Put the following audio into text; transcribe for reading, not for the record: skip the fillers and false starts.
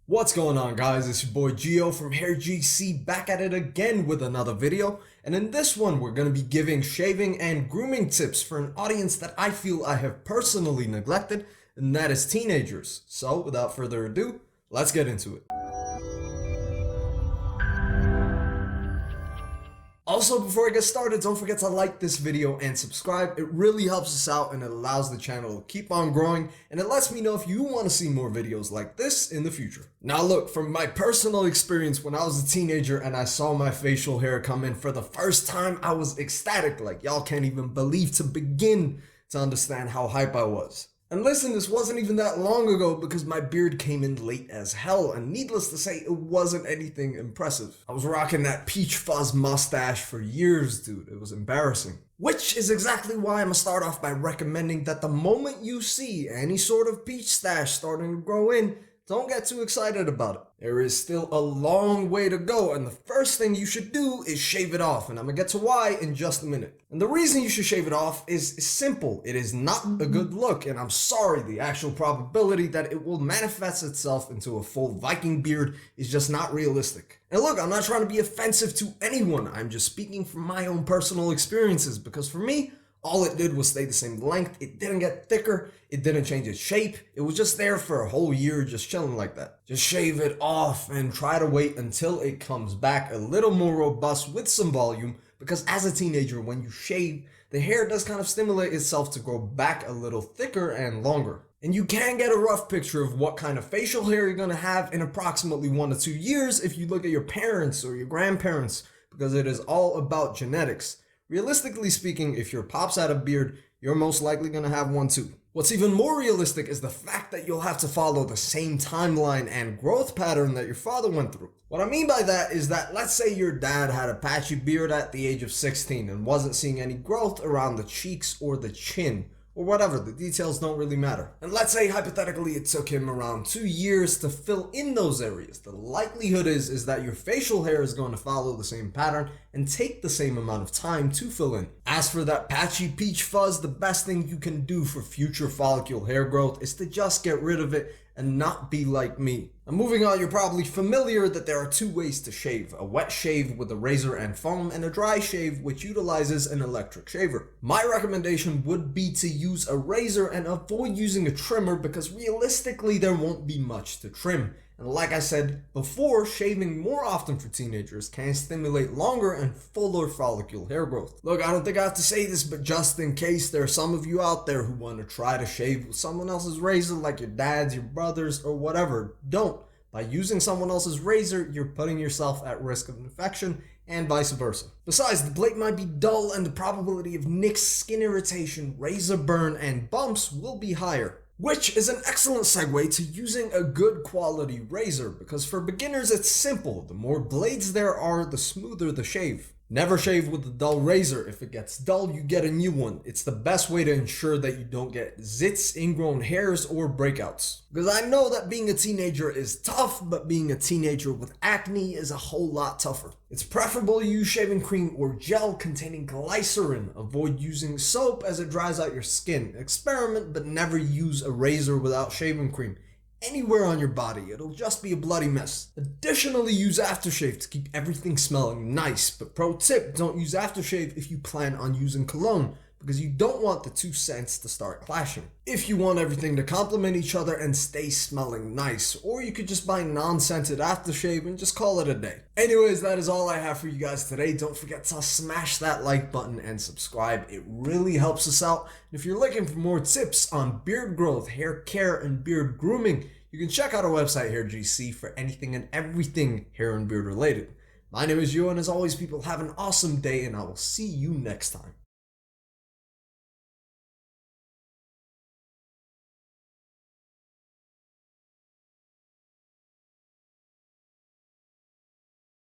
What's going on, guys? It's your boy Gio from HAIRGC, back at it again with another video. And in this one, we're going to be giving shaving and grooming tips for an audience that I feel I have personally neglected, and that is teenagers. So without further ado, let's get into it. Also, before I get started, don't forget to like this video and subscribe. It really helps us out and it allows the channel to keep on growing, and it lets me know if you want to see more videos like this in the future. Now look, from my personal experience when I was a teenager and I saw my facial hair come in for the first time, I was ecstatic. Like, y'all can't even begin to understand how hype I was. And listen, this wasn't even that long ago because my beard came in late as hell, and needless to say, it wasn't anything impressive. I was rocking that peach fuzz mustache for years, dude. It was embarrassing. Which is exactly why I'm gonna start off by recommending that the moment you see any sort of peach stash starting to grow in, don't get too excited about it. There is still a long way to go, and the first thing you should do is shave it off, and I'm gonna get to why in just a minute. And the reason you should shave it off is simple. It is not a good look, and I'm sorry, the actual probability that it will manifest itself into a full Viking beard is just not realistic. And look, I'm not trying to be offensive to anyone. I'm just speaking from my own personal experiences, because for me, all it did was stay the same length. It didn't get thicker. It didn't change its shape. It was just there for a whole year, just chilling like that. Just shave it off and try to wait until it comes back a little more robust with some volume, because as a teenager, when you shave, the hair does kind of stimulate itself to grow back a little thicker and longer. And you can get a rough picture of what kind of facial hair you're gonna have in approximately 1 to 2 years if you look at your parents or your grandparents, because it is all about genetics. Realistically speaking, if your pops had a beard, you're most likely going to have one too. What's even more realistic is the fact that you'll have to follow the same timeline and growth pattern that your father went through. What I mean by that is that, let's say your dad had a patchy beard at the age of 16 and wasn't seeing any growth around the cheeks or the chin, or whatever, the details don't really matter. And let's say hypothetically it took him around 2 years to fill in those areas. The likelihood is that your facial hair is going to follow the same pattern and take the same amount of time to fill in. As for that patchy peach fuzz, the best thing you can do for future follicle hair growth is to just get rid of it and not be like me. And moving on, you're probably familiar that there are 2 ways to shave: a wet shave with a razor and foam, and a dry shave which utilizes an electric shaver. My recommendation would be to use a razor and avoid using a trimmer, because realistically there won't be much to trim. And like I said before, shaving more often for teenagers can stimulate longer and fuller follicle hair growth. Look, I don't think I have to say this, but just in case there are some of you out there who want to try to shave with someone else's razor, like your dad's, your brother's, or whatever, don't. By using someone else's razor, you're putting yourself at risk of infection, and vice versa. Besides, the blade might be dull and the probability of nicks, skin irritation, razor burn, and bumps will be higher. Which is an excellent segue to using a good quality razor, because for beginners it's simple. The more blades there are, the smoother the shave. Never shave with a dull razor. If it gets dull, you get a new one. It's the best way to ensure that you don't get zits, ingrown hairs, or breakouts. Because I know that being a teenager is tough, but being a teenager with acne is a whole lot tougher. It's preferable to use shaving cream or gel containing glycerin. Avoid using soap as it dries out your skin. Experiment, but never use a razor without shaving cream anywhere on your body. It'll just be a bloody mess. Additionally, use aftershave to keep everything smelling nice. But pro tip, don't use aftershave if you plan on using cologne, because you don't want the 2 scents to start clashing. If you want everything to complement each other and stay smelling nice, or you could just buy non-scented aftershave and just call it a day. Anyways, that is all I have for you guys today. Don't forget to smash that like button and subscribe. It really helps us out. And if you're looking for more tips on beard growth, hair care, and beard grooming, you can check out our website, HAIRGC, for anything and everything hair and beard related. My name is Gio, and as always, people, have an awesome day, and I will see you next time.